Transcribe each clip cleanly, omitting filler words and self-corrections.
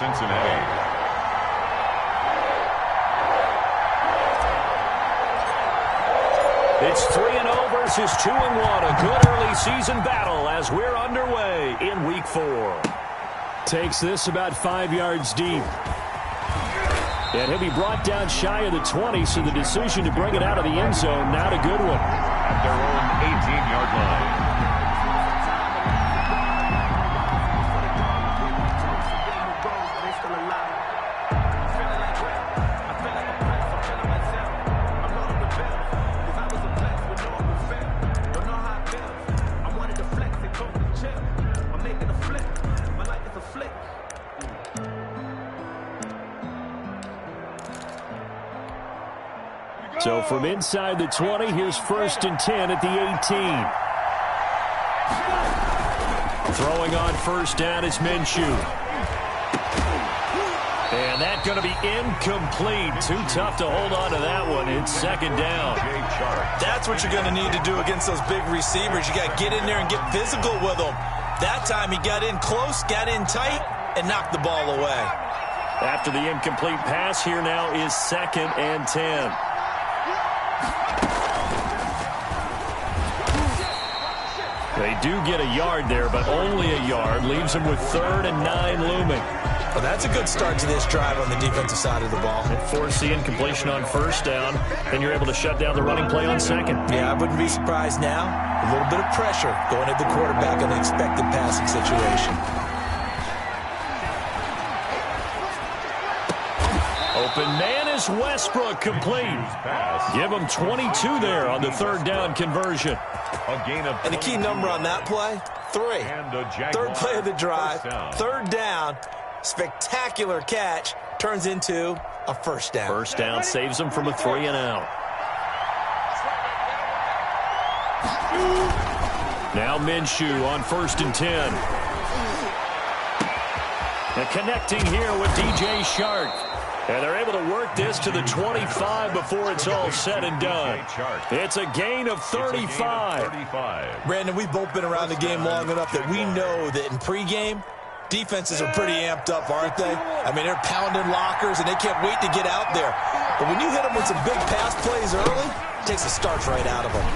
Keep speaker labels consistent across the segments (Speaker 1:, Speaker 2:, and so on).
Speaker 1: Cincinnati.
Speaker 2: It's 3-0 versus 2-1. A good early season battle as we're underway in Week 4. Takes this about 5 yards deep. And he'll be brought down shy of the 20, so the decision to bring it out of the end zone, not a good one.
Speaker 1: At their own 18-yard line.
Speaker 2: So from inside the 20, here's 1st and 10 at the 18. Throwing on 1st down is Minshew. And that's going to be incomplete. Too tough to hold on to that one. It's 2nd down.
Speaker 3: That's what you're going to need to do against those big receivers. You got to get in there and get physical with them. That time he got in close, got in tight, and knocked the ball away.
Speaker 2: After the incomplete pass, here now is 2nd and 10. They do get a yard there, but only a yard. Leaves them with 3rd and 9 looming.
Speaker 3: Well, that's a good start to this drive on the defensive side of the ball.
Speaker 2: Force the incompletion on 1st down. Then you're able to shut down the running play on 2nd.
Speaker 3: Yeah, I wouldn't be surprised now. A little bit of pressure going at the quarterback on the expected passing situation.
Speaker 2: Open man is Westbrook, complete. Give him 22 there on the 3rd down conversion.
Speaker 3: And the key number on that play, 3. 3rd play of the drive, 3rd down, spectacular catch, turns into a 1st down.
Speaker 2: 1st down saves them from a 3 and out. Now Minshew on 1st and 10. And connecting here with DJ Shark. And they're able to work this to the 25 before it's all said and done. It's a gain of 35.
Speaker 3: Brandon, we've both been around the game long enough that we know that in pregame, defenses are pretty amped up, aren't they? I mean, they're pounding lockers, and they can't wait to get out there. But when you hit them with some big pass plays early, it takes the starch right out of them.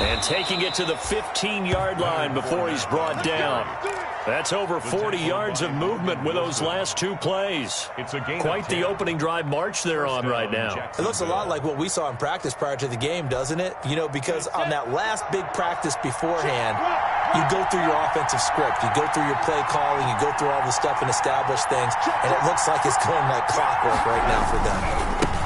Speaker 2: And taking it to the 15-yard line before he's brought down. That's over 40 yards of movement with those last 2 plays. Quite the opening drive march they're on right now.
Speaker 3: It looks a lot like what we saw in practice prior to the game, doesn't it? You know, because on that last big practice beforehand, you go through your offensive script. You go through your play calling. You go through all the stuff and establish things. And it looks like it's going like clockwork right now for them.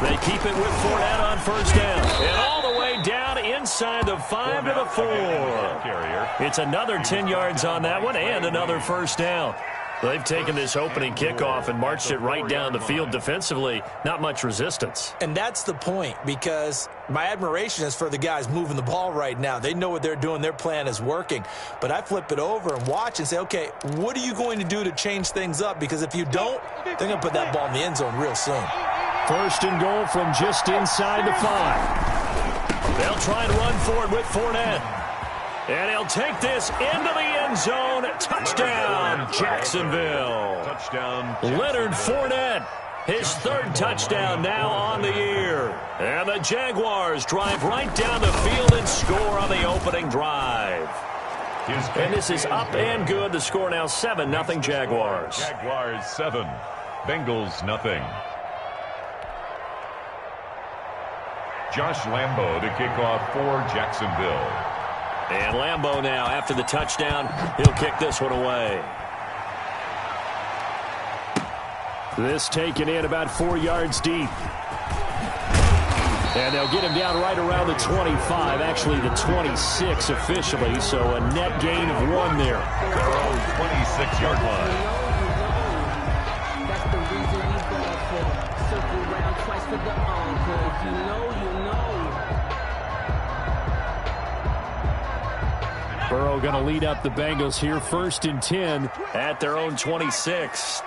Speaker 2: They keep it with Fournette on 1st down. And all the way down inside the 5 to the 4. It's another 10 yards on that one and another 1st down. They've taken this opening kickoff and marched it right down the field defensively. Not much resistance.
Speaker 3: And that's the point, because my admiration is for the guys moving the ball right now. They know what they're doing. Their plan is working. But I flip it over and watch and say, okay, what are you going to do to change things up? Because if you don't, they're going to put that ball in the end zone real soon.
Speaker 2: 1st and goal from just inside the 5. They'll try and run for it with Fournette. And he'll take this into the end zone. Touchdown, Jacksonville. Leonard Fournette, his 3rd touchdown now on the year. And the Jaguars drive right down the field and score on the opening drive. And this is up and good. The score now 7-0 Jaguars.
Speaker 1: Jaguars 7, Bengals nothing. Josh Lambo to kick off for Jacksonville.
Speaker 2: And Lambo now, after the touchdown, he'll kick this one away. This taken in about 4 yards deep. And they'll get him down right around the 25, actually the 26 officially, so a net gain of 1 there.
Speaker 1: Their own 26-yard line.
Speaker 4: That's the reason we go for. Circle round twice for the encore. If you know, you know.
Speaker 2: Burrow going to lead up the Bengals here, 1st and 10 at their own 26.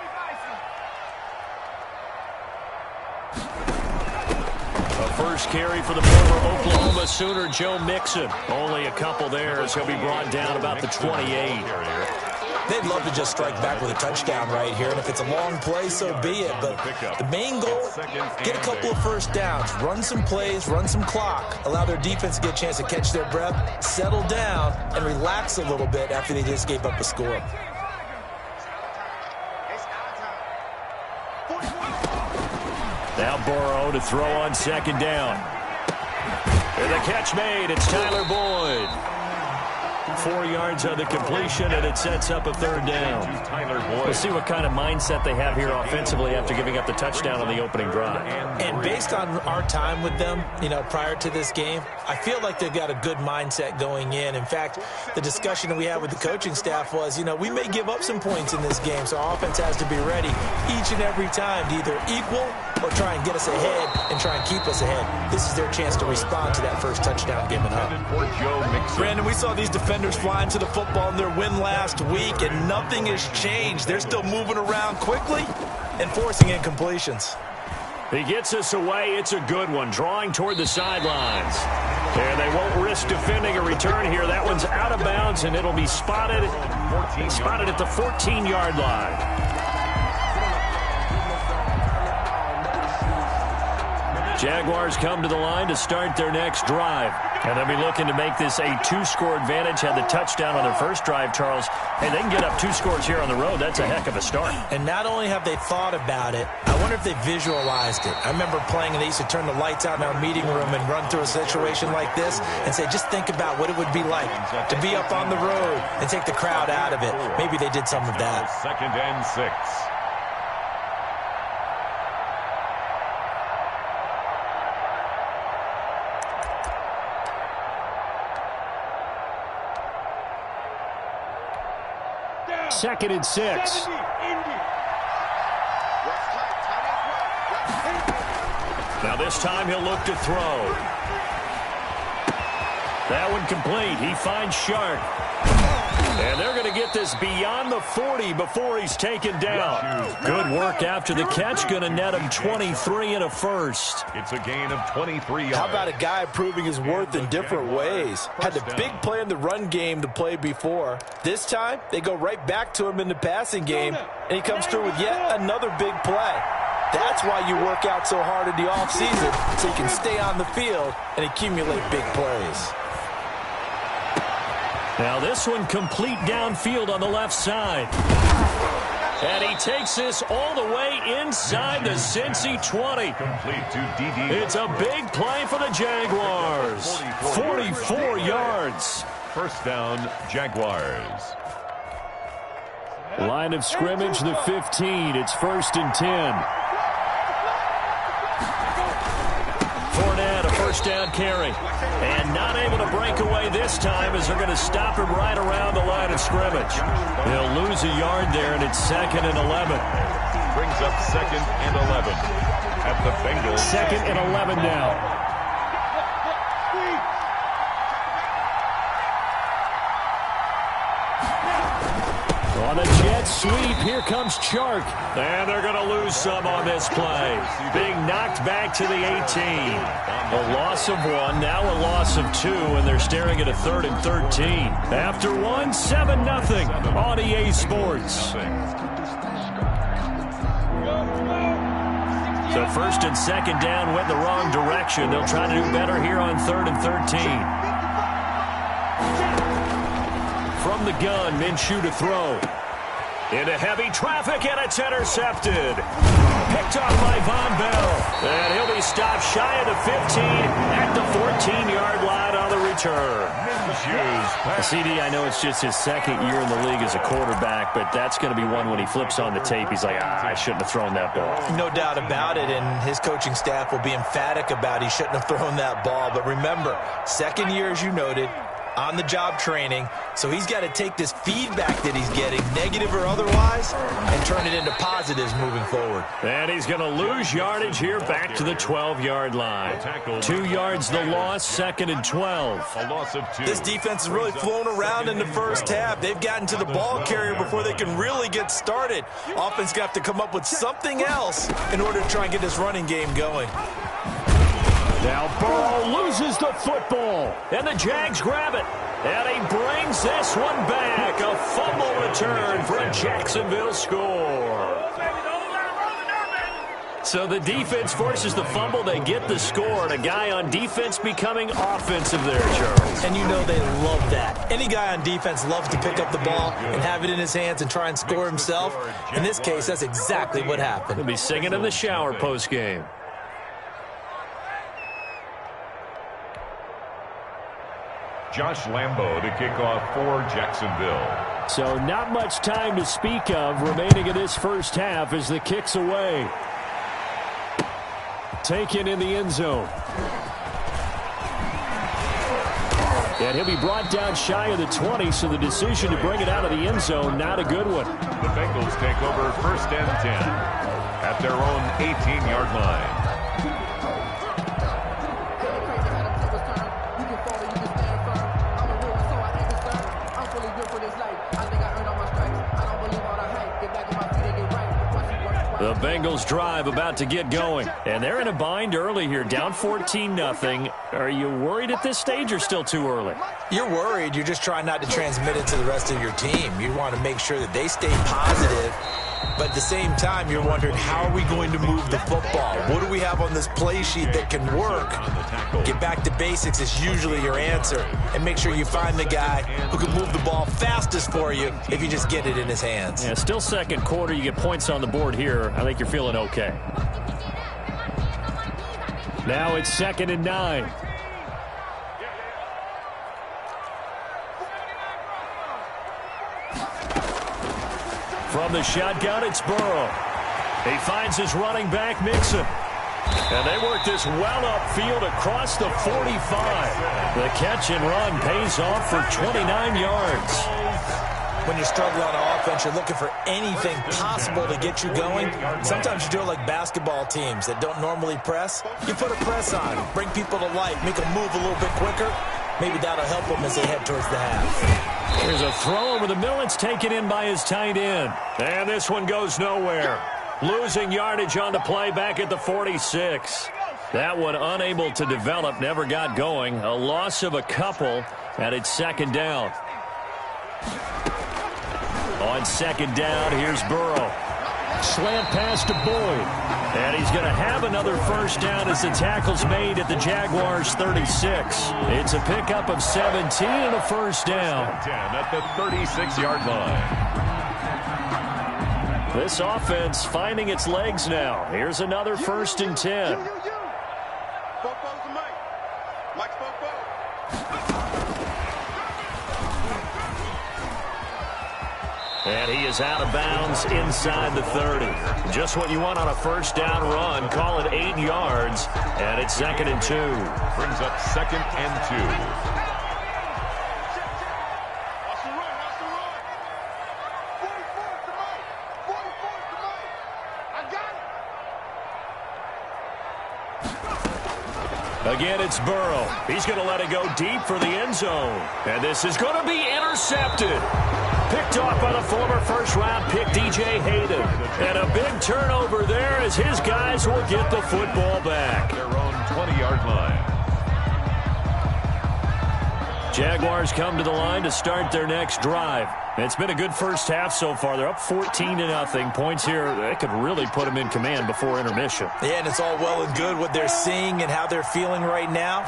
Speaker 2: A first carry for the former Oklahoma Sooner, Joe Mixon. Only a couple there as he'll be brought down about the 28.
Speaker 3: They'd love to just strike back with a touchdown right here, and if it's a long play, so be it. But the main goal, get a couple of first downs, run some plays, run some clock, allow their defense to get a chance to catch their breath, settle down, and relax a little bit after they just gave up a score.
Speaker 2: Now Burrow to throw on second down. And the catch made. It's Tyler Boyd. 4 yards on the completion, and it sets up a third down. We'll see what kind of mindset they have here offensively after giving up the touchdown on the opening drive.
Speaker 3: And based on our time with them, prior to this game, I feel like they've got a good mindset going in. In fact, the discussion that we had with the coaching staff was, we may give up some points in this game, so our offense has to be ready each and every time to either equal or try and get us ahead and try and keep us ahead. This is their chance to respond to that first touchdown given up.
Speaker 5: Brandon, we saw these defenders flying to the football in their win last week, and nothing has changed. They're still moving around quickly and forcing incompletions.
Speaker 2: He gets us away. It's a good one, drawing toward the sidelines. And they won't risk defending a return here. That one's out of bounds, and it'll be spotted at the 14-yard line. Jaguars come to the line to start their next drive. And they'll be looking to make this a 2-score advantage. Had the touchdown on their first drive, Charles. Hey, they can get up 2 scores here on the road. That's a heck of a start.
Speaker 3: And not only have they thought about it, I wonder if they visualized it. I remember playing, and they used to turn the lights out in our meeting room and run through a situation like this and say, just think about what it would be like to be up on the road and take the crowd out of it. Maybe they did some of that.
Speaker 1: 2nd and 6.
Speaker 2: Second and 6. Now this time he'll look to throw. That one complete. He finds Shark. And they're going to get this beyond the 40 before he's taken down. Good work after the catch. Going to net him 23 and a first.
Speaker 1: It's a gain of 23 yards.
Speaker 5: How about a guy proving his worth in different ways? Had the big play in the run game to play before. This time, they go right back to him in the passing game, and he comes through with yet another big play. That's why you work out so hard in the offseason, so you can stay on the field and accumulate big plays.
Speaker 2: Now this one complete downfield on the left side. And he takes this all the way inside the Cincy 20.
Speaker 1: Complete to DD.
Speaker 2: It's a big play for the Jaguars. 44 yards.
Speaker 1: First down, Jaguars.
Speaker 2: Line of scrimmage, the 15. It's 1st and 10. Fournette, a first down carry. And not able to break away this time as they're going to stop him right around the line of scrimmage. They'll lose a yard there, and it's 2nd and 11.
Speaker 1: Brings up 2nd and 11 at the Bengals.
Speaker 2: 2nd and 11 now. On a jet sweep, here comes Chark. And they're going to lose some on this play. Being knocked back to the 18. A loss of 1, now a loss of 2, and they're staring at a 3rd and 13. After 1, 7-0 on EA Sports. So 1st and 2nd down went the wrong direction. They'll try to do better here on 3rd and 13. From the gun, Minshew to throw. Into heavy traffic, and it's intercepted. Picked off by Von Bell. And he'll be stopped shy of the 15 at the 14-yard line on the return. CD, I know it's just his 2nd year in the league as a quarterback, but that's going to be one when he flips on the tape. He's like, I shouldn't have thrown that ball.
Speaker 3: No doubt about it, and his coaching staff will be emphatic about he shouldn't have thrown that ball. But remember, 2nd year, as you noted, on-the-job training, so he's got to take this feedback that he's getting, negative or otherwise, and turn it into positives moving forward.
Speaker 2: And he's going to lose yardage here back to the 12-yard line. 2 yards the loss, 2nd and 12.
Speaker 1: A loss of 2.
Speaker 5: This defense has really flown around in the first half. They've gotten to the ball carrier before they can really get started. Offense got to come up with something else in order to try and get this running game going.
Speaker 2: Now Burrow loses the football, and the Jags grab it. And he brings this one back. A fumble return for a Jacksonville score. So the defense forces the fumble. They get the score. And a guy on defense becoming offensive there, Charles.
Speaker 3: And you know they love that. Any guy on defense loves to pick up the ball and have it in his hands and try and score himself. In this case, that's exactly what happened.
Speaker 2: He'll be singing in the shower post-game.
Speaker 1: Josh Lambo to kick off for Jacksonville.
Speaker 2: So not much time to speak of remaining in this first half as the kick's away. Taken in the end zone. And he'll be brought down shy of the 20, so the decision to bring it out of the end zone, not a good one.
Speaker 1: The Bengals take over first and 10 at their own 18-yard line.
Speaker 2: The Bengals drive about to get going. And they're in a bind early here, down 14-0. Are you worried at this stage or still too early?
Speaker 3: You're worried. You're just trying not to transmit it to the rest of your team. You want to make sure that they stay positive. But at the same time, you're wondering, how are we going to move the football? What do we have on this play sheet that can work? Get back to basics is usually your answer. And make sure you find the guy who can move the ball fastest for you if you just get it in his hands.
Speaker 2: Yeah, still second quarter. You get points on the board here. I think you're feeling okay. Now it's 2nd and 9. From the shotgun, it's Burrow. He finds his running back, Mixon. And they work this well upfield across the 45. The catch and run pays off for 29 yards.
Speaker 3: When you're struggling on offense, you're looking for anything possible to get you going. Sometimes you do it like basketball teams that don't normally press. You put a press on, bring people to life, make them move a little bit quicker. Maybe that'll help them as they head towards the half.
Speaker 2: There's a throw over the middle. It's taken in by his tight end. And this one goes nowhere. Losing yardage on the play back at the 46. That one unable to develop, never got going. A loss of a couple, and it's 2nd down. On 2nd down, here's Burrow. Slant pass to Boyd. And he's going to have another first down as the tackle's made at the Jaguars' 36. It's a pickup of 17 and a first down.
Speaker 1: 10 at the 36-yard line.
Speaker 2: This offense finding its legs now. Here's another 1st and 10. And he is out of bounds inside the 30. Just what you want on a first down run. Call it 8 yards. And it's 2nd and 2.
Speaker 1: Brings up 2nd and 2.
Speaker 2: Again, it's Burrow. He's going to let it go deep for the end zone. And this is going to be intercepted. Picked off by the former first-round pick, DJ Hayden. And a big turnover there as his guys will get the football back.
Speaker 1: Their own 20-yard line.
Speaker 2: Jaguars come to the line to start their next drive. It's been a good first half so far. They're up 14-0. Points here, that could really put them in command before intermission.
Speaker 3: Yeah, and it's all well and good what they're seeing and how they're feeling right now.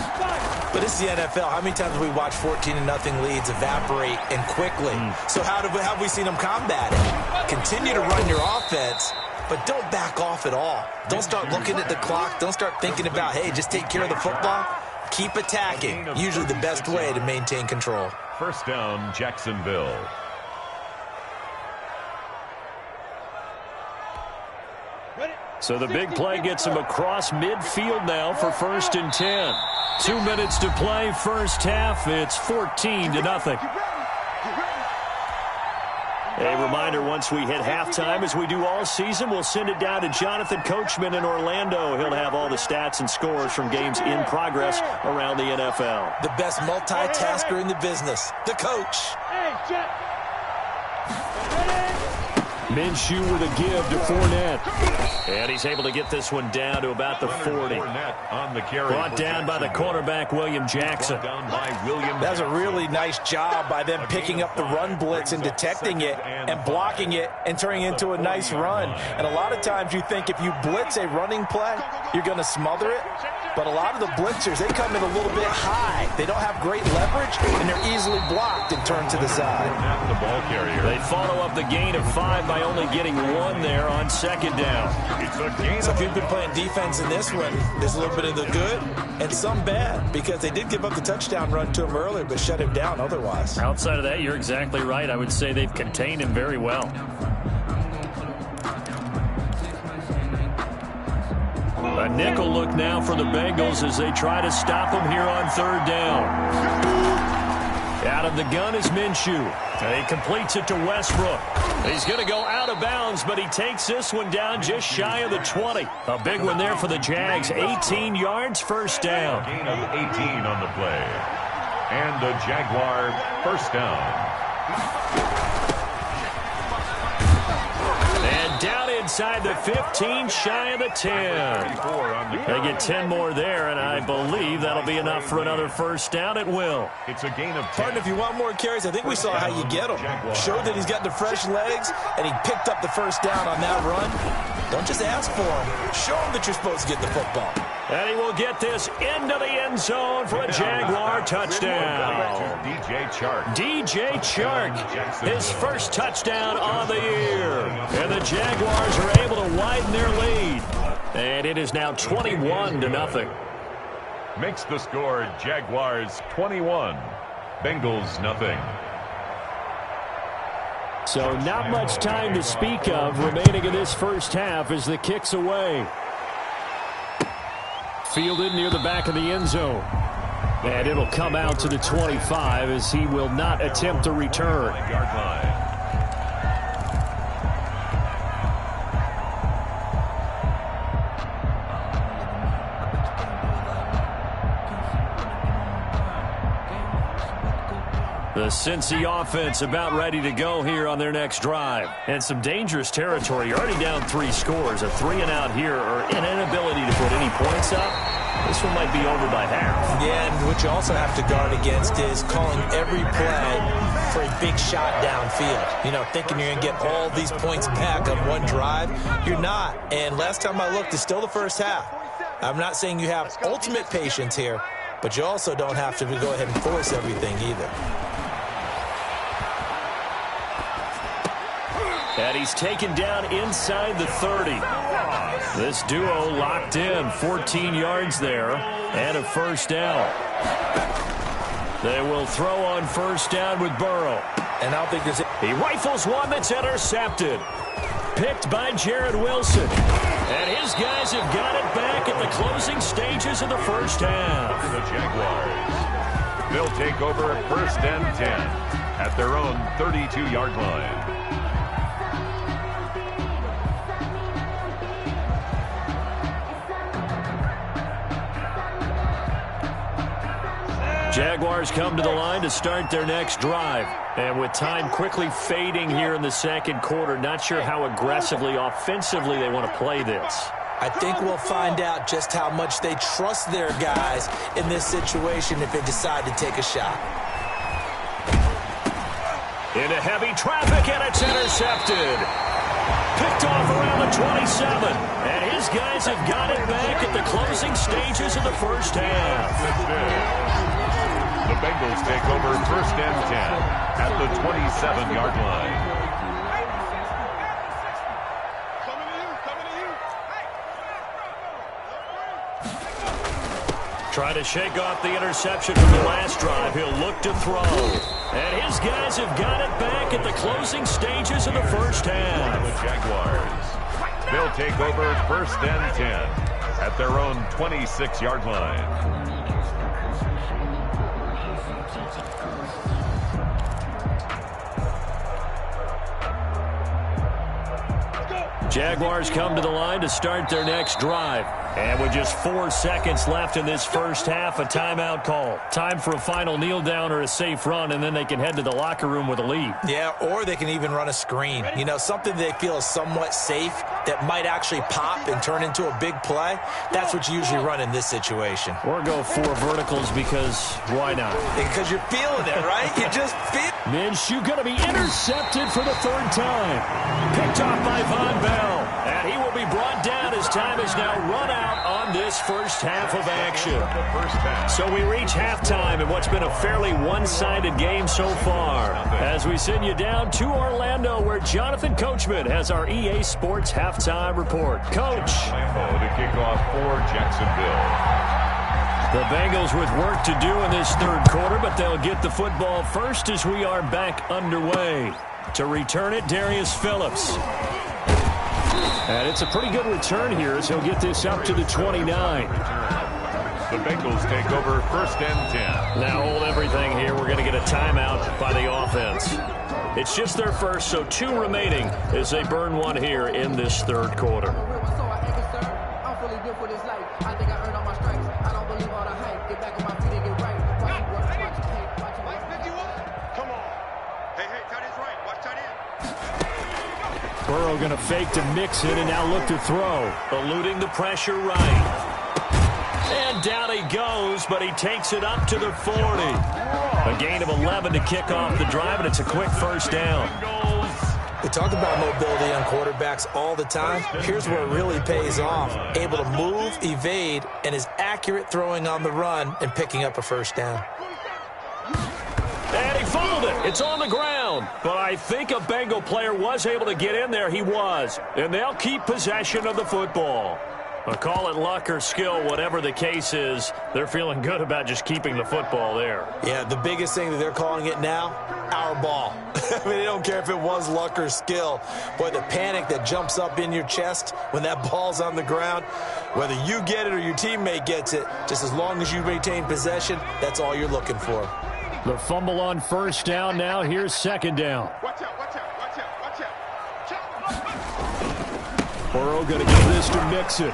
Speaker 3: But it's the NFL. How many times have we watched 14-0 leads evaporate and quickly? So how have we seen them combat it? Continue to run your offense, but don't back off at all. Don't start looking at the clock. Don't start thinking about, hey, just take care of the football. Keep attacking. Usually the best way to maintain control.
Speaker 1: First down, Jacksonville.
Speaker 2: So the big play gets him across midfield now for 1st and 10. 2 minutes to play, first half. It's 14-0. A reminder, once we hit halftime, as we do all season, we'll send it down to Jonathan Coachman in Orlando. He'll have all the stats and scores from games in progress around the NFL.
Speaker 3: The best multitasker in the business, the coach.
Speaker 2: Minshew with a give to Fournette. And he's able to get this one down to about the 40.
Speaker 1: On the carry.
Speaker 2: Brought down by the cornerback, William Jackson.
Speaker 5: That's a really nice job by them picking up the run blitz and detecting it and blocking it and turning it into a nice run. And a lot of times you think if you blitz a running play, you're going to smother it. But a lot of the blitzers, they come in a little bit high. They don't have great leverage, and they're easily blocked and turned to the side.
Speaker 1: The ball carrier.
Speaker 2: They follow up the gain of 5 by only getting 1 there on second down.
Speaker 3: So if you've been playing defense in this one, there's a little bit of the good and some bad, because they did give up the touchdown run to him earlier, but shut him down otherwise.
Speaker 2: Outside of that, you're exactly right. I would say they've contained him very well. A nickel look now for the Bengals as they try to stop him here on third down. Out of the gun is Minshew. And he completes it to Westbrook. He's going to go out of bounds, but he takes this one down just shy of the 20. A big one there for the Jags. 18 yards, first down.
Speaker 1: Gain of 18 on the play. And the Jaguar first down.
Speaker 2: Down inside the 15, shy of the 10. They get 10 more there, and I believe that'll be enough for another first down. It will.
Speaker 1: It's a gain of 10.
Speaker 3: Pardon, if you want more carries, I think we saw how you get them. Showed that he's got the fresh legs, and he picked up the first down on that run. Don't just ask for him. Show him that you're supposed to get the football.
Speaker 2: And he will get this into the end zone for a Jaguar touchdown.
Speaker 1: DJ Chark.
Speaker 2: DJ Chark, his first touchdown on the year. And the Jaguars are able to widen their lead. And it is now 21-0.
Speaker 1: Makes the score Jaguars 21, Bengals nothing.
Speaker 2: So not much time to speak of remaining in this first half as the kick's away. Fielded near the back of the end zone. And it'll come out to the 25 as he will not attempt to return.
Speaker 1: Yard line.
Speaker 2: The Cincy offense about ready to go here on their next drive. And some dangerous territory. You're already down 3 scores. A 3-and-out here or an inability to put any points up. This one might be over by half.
Speaker 3: Yeah, and what you also have to guard against is calling every play for a big shot downfield. You know, thinking you're going to get all these points back on one drive. You're not. And last time I looked, it's still the first half. I'm not saying you have ultimate patience here, but you also don't have to go ahead and force everything either.
Speaker 2: And he's taken down inside the 30. This duo locked in, 14 yards there, and a first down. They will throw on first down with Burrow.
Speaker 3: And I don't think there's...
Speaker 2: He rifles one that's intercepted. Picked by Jared Wilson. And his guys have got it back at the closing stages of the first half.
Speaker 1: The Jaguars. They'll take over first and 10 at their own 32-yard line.
Speaker 2: Jaguars come to the line to start their next drive. And with time quickly fading here in the second quarter, not sure how aggressively, offensively they want to play this.
Speaker 3: I think we'll find out just how much they trust their guys in this situation if they decide to take a shot.
Speaker 2: Into heavy traffic, and it's intercepted. Picked off around the 27. And his guys have got it back at the closing stages of the first half.
Speaker 1: The Bengals take over first and 10 at the 27-yard line.
Speaker 2: Try to shake off the interception from the last drive. He'll look to throw. And his guys have got it back at the closing stages of the first half.
Speaker 1: The Jaguars. They'll take over first and 10 at their own 26-yard line.
Speaker 2: Jaguars come to the line to start their next drive. And with just 4 seconds left in this first half, a timeout call. Time for a final kneel down or a safe run, and then they can head to the locker room with a lead.
Speaker 3: Yeah, or they can even run a screen. You know, something they feel is somewhat safe that might actually pop and turn into a big play. That's what you usually run in this situation.
Speaker 2: Or go 4 verticals because why not?
Speaker 3: Because you're feeling it, right? You just feel it.
Speaker 2: Minshew going to be intercepted for the 3rd time. Picked off by Von Bell. And he will be brought down as time is now run out on this first half of action. So we reach halftime in what's been a fairly one-sided game so far. As we send you down to Orlando, where Jonathan Coachman has our EA Sports halftime report. Coach.
Speaker 1: To kick off for Jacksonville.
Speaker 2: The Bengals with work to do in this 3rd quarter, but they'll get the football first as we are back underway. To return it, Darius Phillips. And it's a pretty good return here as he'll get this up to the 29.
Speaker 1: The Bengals take over 1st and 10.
Speaker 2: Now hold everything here. We're going to get a timeout by the offense. It's just their first, so 2 remaining as they burn 1 here in this 3rd quarter. Burrow going to fake to mix it and now look to throw. Eluding the pressure right. And down he goes, but he takes it up to the 40. A gain of 11 to kick off the drive, and it's a quick first down.
Speaker 3: We talk about mobility on quarterbacks all the time. Here's where it really pays off. Able to move, evade, and is accurate throwing on the run and picking up a first down.
Speaker 2: And he fumbled it. It's on the ground. But I think a Bengal player was able to get in there. He was. And they'll keep possession of the football. Call it luck or skill, whatever the case is. They're feeling good about just keeping the football there.
Speaker 3: Yeah, the biggest thing that they're calling it now, our ball. I mean, they don't care if it was luck or skill. Boy, the panic that jumps up in your chest when that ball's on the ground, whether you get it or your teammate gets it, just as long as you maintain possession, that's all you're looking for.
Speaker 2: The fumble on first down now. Here's 2nd down.
Speaker 6: Watch out, watch out, watch out, watch out.
Speaker 2: Burrow going to give this to Mixon.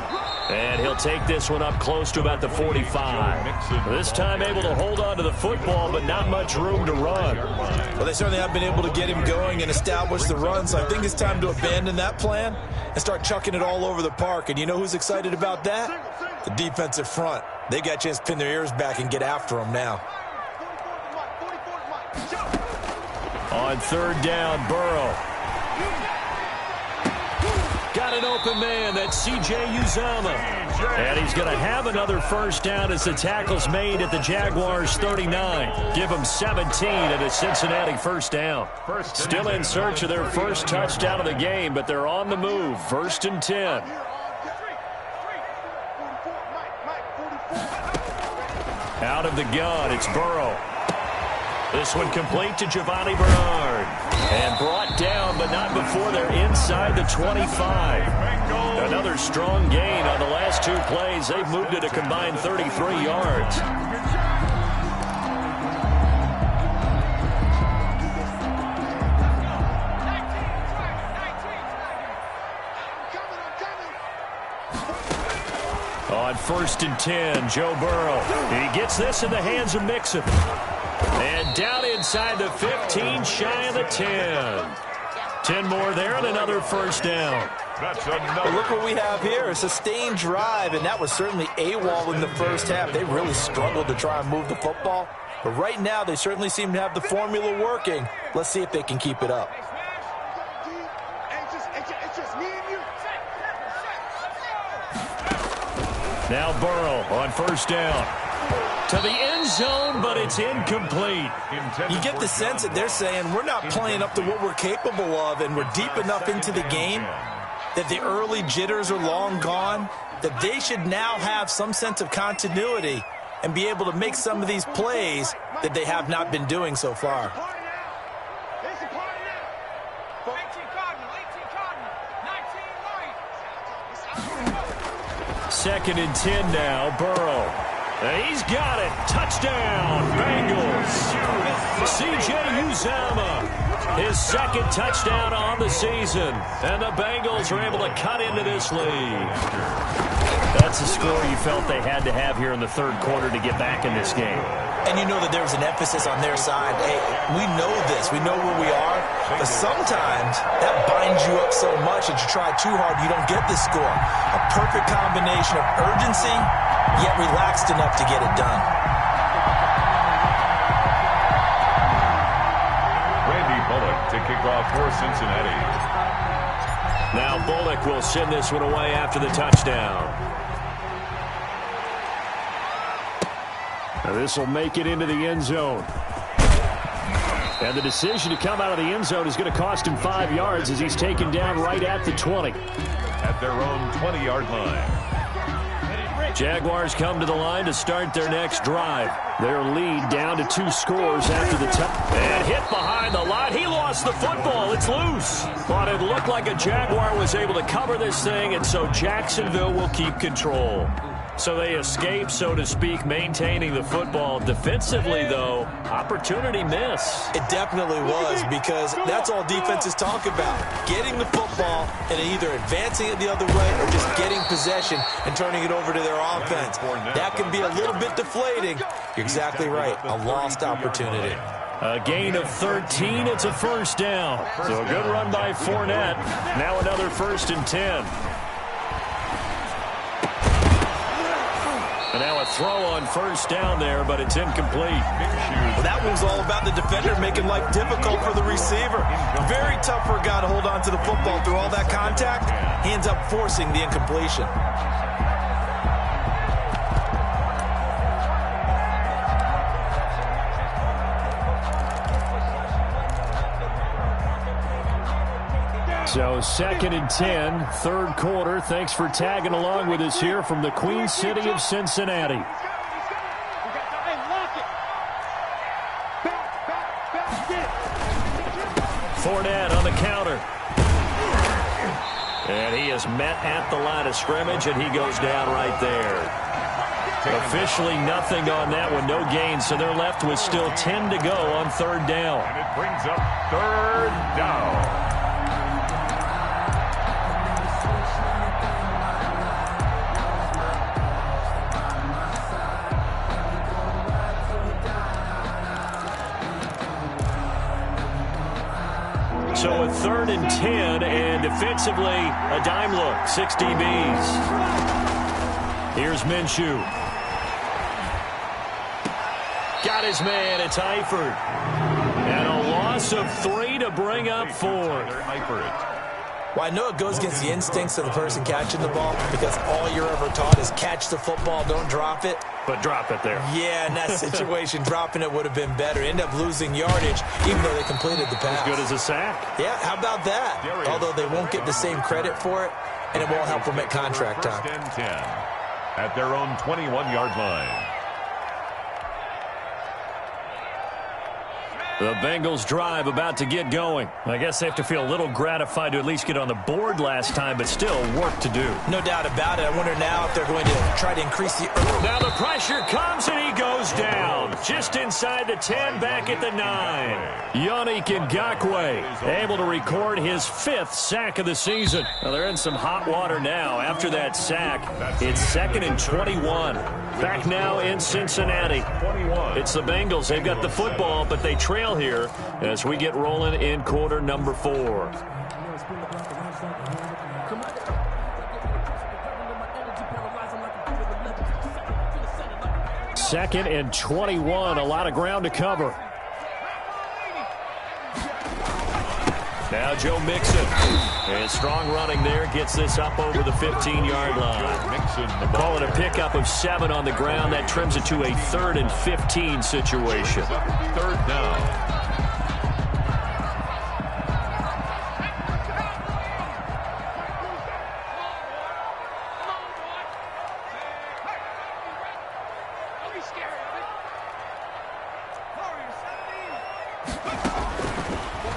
Speaker 2: And he'll take this one up close to about the 45. This time able to hold on to the football, but not much room to run.
Speaker 3: Well, they certainly have been able to get him going and establish the run, so I think it's time to abandon that plan and start chucking it all over the park. And you know who's excited about that? The defensive front. They got a chance to pin their ears back and get after him now.
Speaker 2: On 3rd down, Burrow. Got an open man. That's C.J. Uzomah. And he's going to have another first down as the tackle's made at the Jaguars' 39. Give them 17 at a Cincinnati first down. Still in search of their first touchdown of the game, but they're on the move. 1st and 10. Out of the gun, it's Burrow. This one complete to Giovanni Bernard. And brought down, but not before they're inside the 25. Another strong gain on the last 2 plays. They've moved it a combined 33 yards. On 1st and 10, Joe Burrow. He gets this in the hands of Mixon. And down inside the 15, shy of the 10. 10 more there and another first down.
Speaker 3: But look what we have here, a sustained drive, and that was certainly AWOL in the first half. They really struggled to try and move the football. But right now, they certainly seem to have the formula working. Let's see if they can keep it up.
Speaker 2: Now Burrow on first down. To the end zone, but it's incomplete.
Speaker 3: You get the sense that they're saying we're not playing up to what we're capable of, and we're deep enough into the game that the early jitters are long gone, that they should now have some sense of continuity and be able to make some of these plays that they have not been doing so far.
Speaker 2: 2nd and 10 now, Burrow. He's got it. Touchdown, Bengals. C.J. Uzomah. His second touchdown on the season. And the Bengals are able to cut into this lead. That's a score you felt they had to have here in the third quarter to get back in this game.
Speaker 3: And you know that there was an emphasis on their side. Hey, we know this. We know where we are. But sometimes that binds you up so much that you try too hard, you don't get this score. A perfect combination of urgency, yet relaxed enough to get it done.
Speaker 1: Randy Bullock to kick off for Cincinnati.
Speaker 2: Now Bullock will send this one away after the touchdown. Now this will make it into the end zone. And the decision to come out of the end zone is going to cost him 5 yards as he's taken down right at the 20.
Speaker 1: At their own 20-yard line.
Speaker 2: Jaguars come to the line to start their next drive. Their lead down to 2 scores after the touch. And hit behind the line. He lost the football. It's loose. But it looked like a Jaguar was able to cover this thing, and so Jacksonville will keep control. So they escape, so to speak, maintaining the football. Defensively, though, opportunity miss.
Speaker 3: It definitely was, because that's all defenses talk about. Getting the football and either advancing it the other way or just getting possession and turning it over to their offense. That can be a little bit deflating. You're exactly right. A lost opportunity.
Speaker 2: A gain of 13. It's a first down. So a good run by Fournette. Now another 1st and 10. And now a throw on first down there, but it's incomplete.
Speaker 3: Well, that one's all about the defender making life difficult for the receiver. Very tough for a guy to hold on to the football through all that contact. He ends up forcing the incompletion.
Speaker 2: So 2nd and 10, third quarter. Thanks for tagging along with us here from the Queen City of Cincinnati. Fournette on the counter. And he is met at the line of scrimmage, and he goes down right there. Officially nothing on that one, no gain, so they're left with still 10 to go on third down.
Speaker 1: And it brings up third down.
Speaker 2: So a 3rd and 10, and defensively, a dime look, 6 DBs. Here's Minshew. Got his man, it's Eifert. And a loss of 3 to bring up 4.
Speaker 3: Well, I know it goes against the instincts of the person catching the ball, because all you're ever taught is catch the football, don't drop it.
Speaker 2: But drop it there.
Speaker 3: Yeah, in that situation, dropping it would have been better. End up losing yardage, even though they completed the pass.
Speaker 2: As good as a sack.
Speaker 3: Yeah, how about that? Although they won't get the same credit for it, and it won't help them at contract time.
Speaker 1: 1st and 10 at their own 21-yard line.
Speaker 2: The Bengals drive about to get going. I guess they have to feel a little gratified to at least get on the board last time, but still work to do.
Speaker 3: No doubt about it. I wonder now if they're going to try to increase the...
Speaker 2: Now the pressure comes and he goes down. Just inside the 10, back at the 9. Yannick Ngakoue able to record his 5th sack of the season. Well, they're in some hot water now after that sack. It's 2nd and 21. Back now in Cincinnati. It's the Bengals. They've got the football, but they trail here as we get rolling in quarter number 4. Second and 21, a lot of ground to cover. Now Joe Mixon. And strong running there, gets this up over the 15-yard line. Call it a pickup of 7 on the ground. That trims it to a 3rd and 15 situation.
Speaker 1: 3rd down.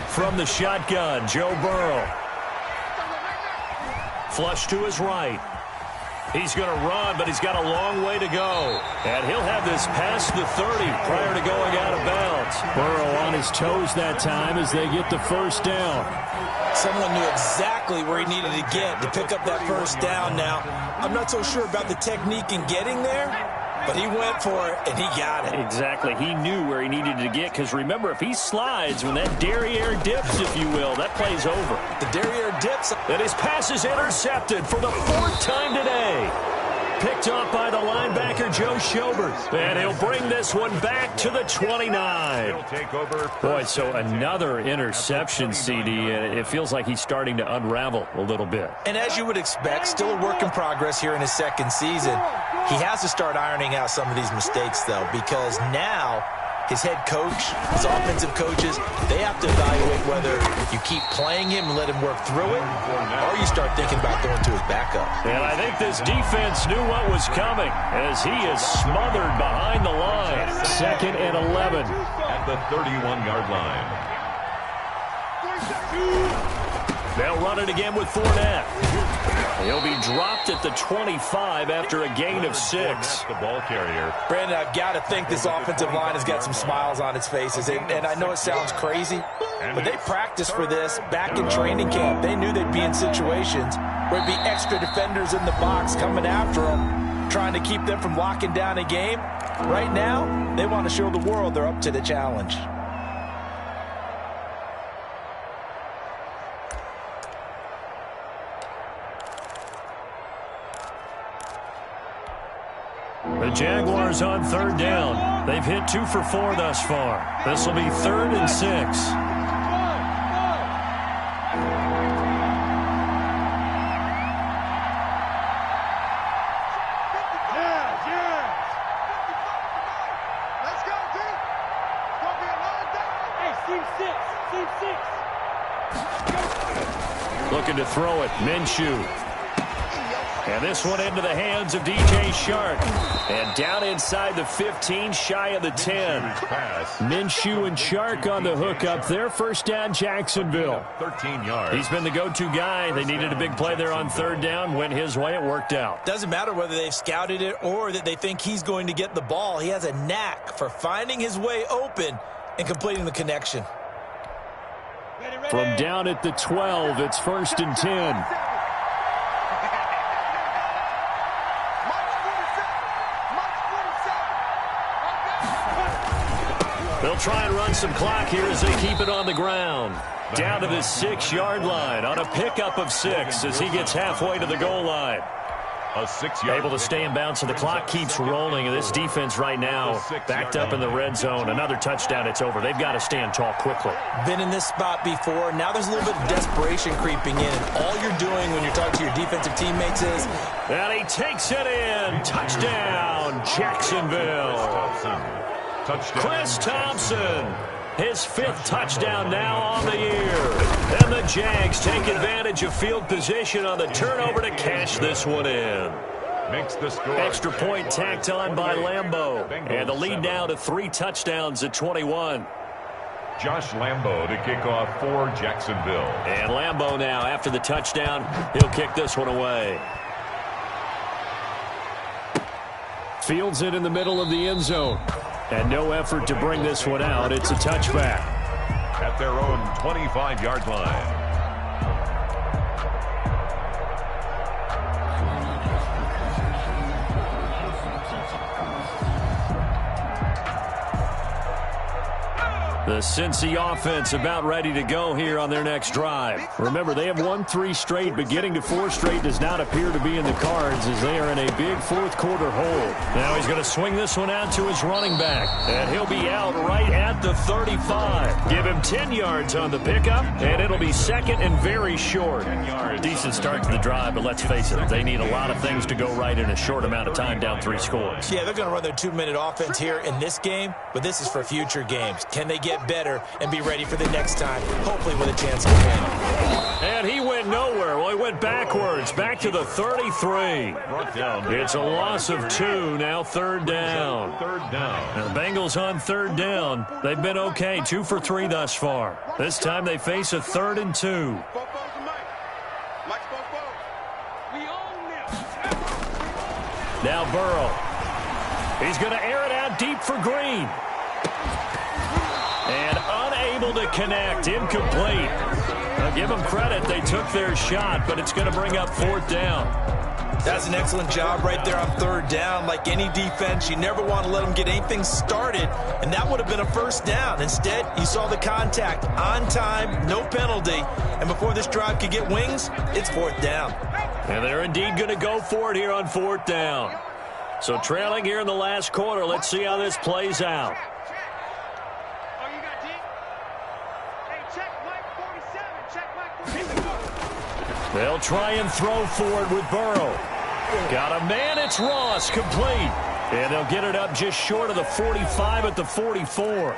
Speaker 2: From the shotgun, Joe Burrow. Flush to his right. He's going to run, but he's got a long way to go. And he'll have this past the 30 prior to going out of bounds. Burrow on his toes that time as they get the first down.
Speaker 3: Someone knew exactly where he needed to get to pick up that first down. Now, I'm not so sure about the technique in getting there, but he went for it, and he got it.
Speaker 2: Exactly. He knew where he needed to get, because remember, if he slides when that derriere dips, if you will, that play's over.
Speaker 3: The derriere dips.
Speaker 2: And his pass is intercepted for the 4th time today. Picked off by the linebacker, Joe Schobert. And he'll bring this one back to the 29. Boy, so another interception, CD. And it feels like he's starting to unravel a little bit.
Speaker 3: And as you would expect, still a work in progress here in his second season. He has to start ironing out some of these mistakes, though, because now his head coach, his offensive coaches, they have to evaluate whether you keep playing him and let him work through it, or you start thinking about going to his backup.
Speaker 2: And I think this defense knew what was coming as he is smothered behind the line. 2nd and 11.
Speaker 1: At the 31-yard line.
Speaker 2: They'll run it again with Fournette. He'll be dropped at the 25 after a gain of 6.
Speaker 1: The ball carrier.
Speaker 3: Brandon, I've got to think this offensive line has got some smiles on its faces. And I know it sounds crazy, but they practiced for this back in training camp. They knew they'd be in situations where it'd be extra defenders in the box coming after them, trying to keep them from locking down a game. Right now, they want to show the world they're up to the challenge.
Speaker 2: The Jaguars on 3rd down. They've hit 2 for 4 thus far. This will be 3rd and 6.
Speaker 6: Let's go, team. Gonna be a long day. Hey, team 6.
Speaker 2: Looking to throw it. Minshew. And this one into the hands of DJ Shark. And down inside the 15, shy of the 10. Minshew and Shark on the hookup. Their first down, Jacksonville.
Speaker 1: 13 yards.
Speaker 2: He's been the go-to guy. They needed a big play there on 3rd down. Went his way. It worked out.
Speaker 3: Doesn't matter whether they've scouted it or that they think he's going to get the ball. He has a knack for finding his way open and completing the connection.
Speaker 2: From down at the 12, it's 1st and 10. They'll try and run some clock here as they keep it on the ground. Down to the 6-yard line on a pickup of 6 as he gets halfway to the goal line.
Speaker 1: A 6-yard.
Speaker 2: Able to stay in bounds, so the clock keeps rolling. And this defense right now backed up in the red zone. Another touchdown, it's over. They've got to stand tall quickly.
Speaker 3: Been in this spot before. Now there's a little bit of desperation creeping in. And all you're doing when you're talking to your defensive teammates is...
Speaker 2: And he takes it in. Touchdown, Jacksonville.
Speaker 1: Touchdown.
Speaker 2: Chris Thompson, his 5th touchdown now on the year. And the Jags take advantage of field position on the turnover to cash this one in.
Speaker 1: Makes the score.
Speaker 2: Extra point tacked on by Lambeau. And the lead now to 3 touchdowns at 21.
Speaker 1: Josh Lambeau to kick off for Jacksonville.
Speaker 2: And Lambeau now, after the touchdown, he'll kick this one away. Fields it in the middle of the end zone. And no effort to bring this one out. It's a touchback.
Speaker 1: At their own 25-yard line.
Speaker 2: The Cincy offense about ready to go here on their next drive. Remember, they have won 3 straight, but getting to 4 straight does not appear to be in the cards as they are in a big 4th quarter hole. Now he's going to swing this one out to his running back, and he'll be out right at the 35. Give him 10 yards on the pickup, and it'll be 2nd and very short. Decent start to the drive, but let's face it, they need a lot of things to go right in a short amount of time, down 3 scores.
Speaker 3: Yeah, they're going to run their 2-minute offense here in this game, but this is for future games. Can they get better and be ready for the next time, hopefully with a chance to win?
Speaker 2: And he went nowhere. Well, he went backwards, back to the 33. It's a loss of 2, now 3rd down. And the Bengals on 3rd down. They've been okay, 2 for 3 thus far. This time they face a 3rd and 2. Now Burrow. He's going to air it out deep for Green. And unable to connect. Incomplete. I'll give them credit. They took their shot, but it's going to bring up 4th down.
Speaker 5: That's an excellent job right there on 3rd down. Like any defense, you never want to let them get anything started, and that would have been a 1st down. Instead, you saw the contact on time, no penalty, and before this drive could get wings, it's 4th down.
Speaker 2: And they're indeed going to go for it here on 4th down. So trailing here in the last quarter, let's see how this plays out. They'll try and throw for it with Burrow. Got a man, it's Ross, complete. And they'll get it up just short of the 45 at the 44.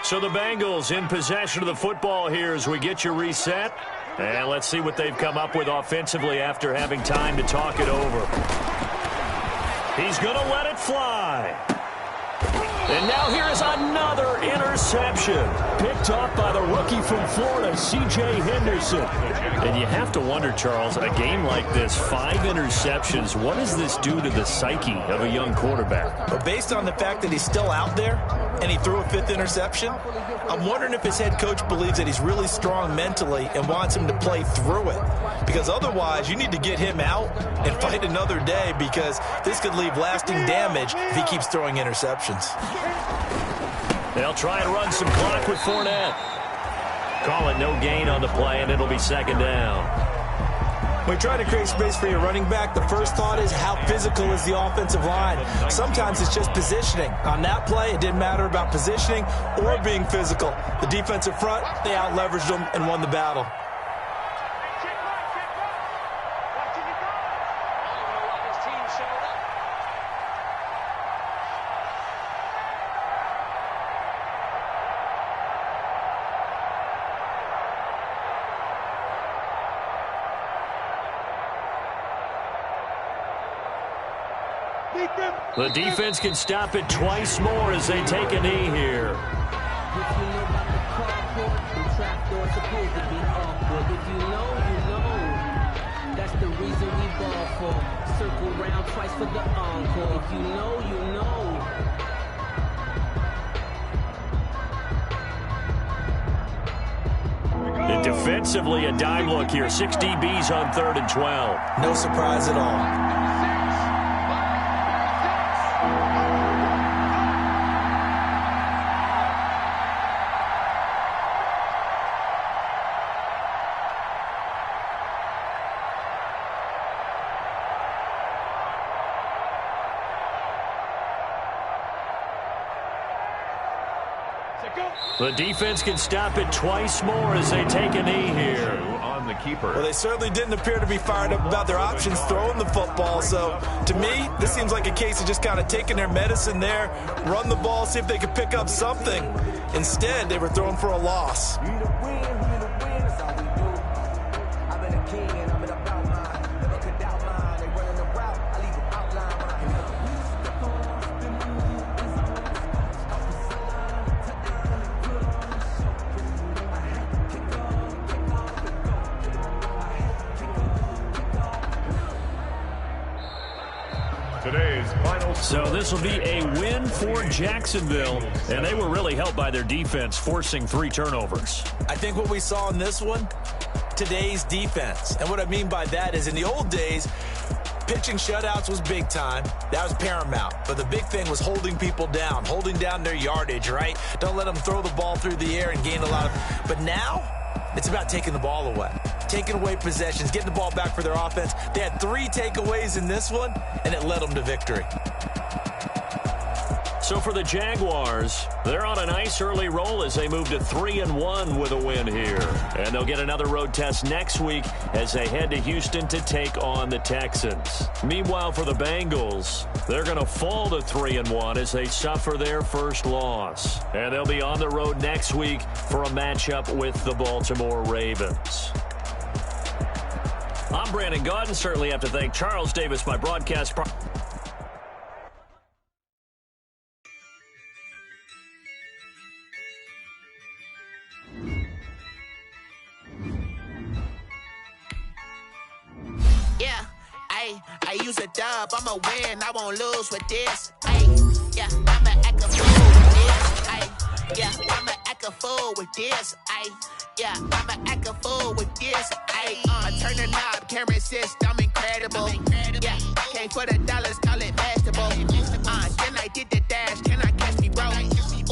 Speaker 2: So the Bengals in possession of the football here as we get you reset. And let's see what they've come up with offensively after having time to talk it over. He's going to let it fly. And now here is another interception. Picked off by the rookie from Florida, C.J. Henderson. And you have to wonder, Charles, a game like this, 5 interceptions, what does this do to the psyche of a young quarterback?
Speaker 5: But based on the fact that he's still out there and he threw a 5th interception, I'm wondering if his head coach believes that he's really strong mentally and wants him to play through it. Because otherwise, you need to get him out and fight another day, because this could leave lasting damage if he keeps throwing interceptions.
Speaker 2: They'll try and run some clock with Fournette. Call it no gain on the play, and it'll be 2nd down.
Speaker 5: When you try to create space for your running back, the first thought is how physical is the offensive line. Sometimes it's just positioning. On that play, it didn't matter about positioning or being physical. The defensive front, they out-leveraged them and won the battle.
Speaker 2: The defense can stop it twice more as they take a knee here.
Speaker 4: If you know about the carport, the trapdoor's supposed to be awkward. If you know, you know. That's the reason we ball for. Circle round twice for the encore. If you know, you know.
Speaker 2: And defensively, a dime look here. 6 DBs on 3rd and 12.
Speaker 5: No surprise at all.
Speaker 2: The defense can stop it twice more as they take a knee here.
Speaker 1: On the keeper.
Speaker 5: Well, they certainly didn't appear to be fired up about their options throwing the football. So, to me, this seems like a case of just kind of taking their medicine there, run the ball, see if they could pick up something. Instead, they were throwing for a loss.
Speaker 2: So this will be a win for Jacksonville, and they were really helped by their defense, forcing 3 turnovers.
Speaker 5: I think what we saw in this one, today's defense. And what I mean by that is in the old days, pitching shutouts was big time. That was paramount. But the big thing was holding people down, holding down their yardage, right? Don't let them throw the ball through the air and gain a lot of... But now, it's about taking the ball away. Taking away possessions, getting the ball back for their offense. They had 3 takeaways in this one, and it led them to victory.
Speaker 2: So for the Jaguars, they're on a nice early roll as they move to 3-1 with a win here. And they'll get another road test next week as they head to Houston to take on the Texans. Meanwhile, for the Bengals, they're going to fall to 3-1 as they suffer their first loss. And they'll be on the road next week for a matchup with the Baltimore Ravens. I'm Brandon Gaudin. Certainly have to thank Charles Davis, my broadcast partner.
Speaker 7: Ayy, I use a dub, I'ma win, I won't lose with this. Ayy, yeah, I'ma act a fool with this. Ayy, yeah, I'ma act a fool with this. Ayy, yeah, I'ma act a fool with this. Ayy, I turn the knob, can't resist, I'm incredible. Yeah, came for the dollars, call it vegetable. Then I did the dash, can I catch me, bro?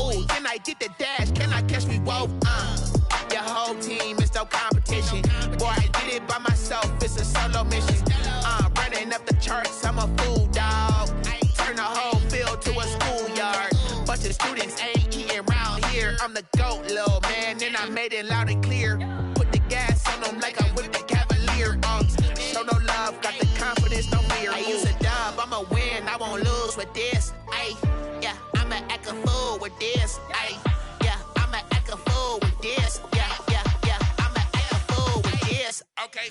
Speaker 7: Ooh, then I did the dash, can I catch me, whoa? Your whole team is no competition. Boy, I did it by myself, it's a solo mission. Running up the charts, I'm a fool, dog. Turn the whole field to a schoolyard. Bunch of students ain't eating round here. I'm the GOAT, little man, and I made it loud and clear. Put the gas on them like I'm with the Cavalier. Show no love, got the confidence, no fear. I use a dub, I'ma win, I won't lose with this. Ay, yeah, I'ma act a fool with this. Ay, yeah, I'ma act a fool with this. Yeah, I'ma act a fool with this. Okay.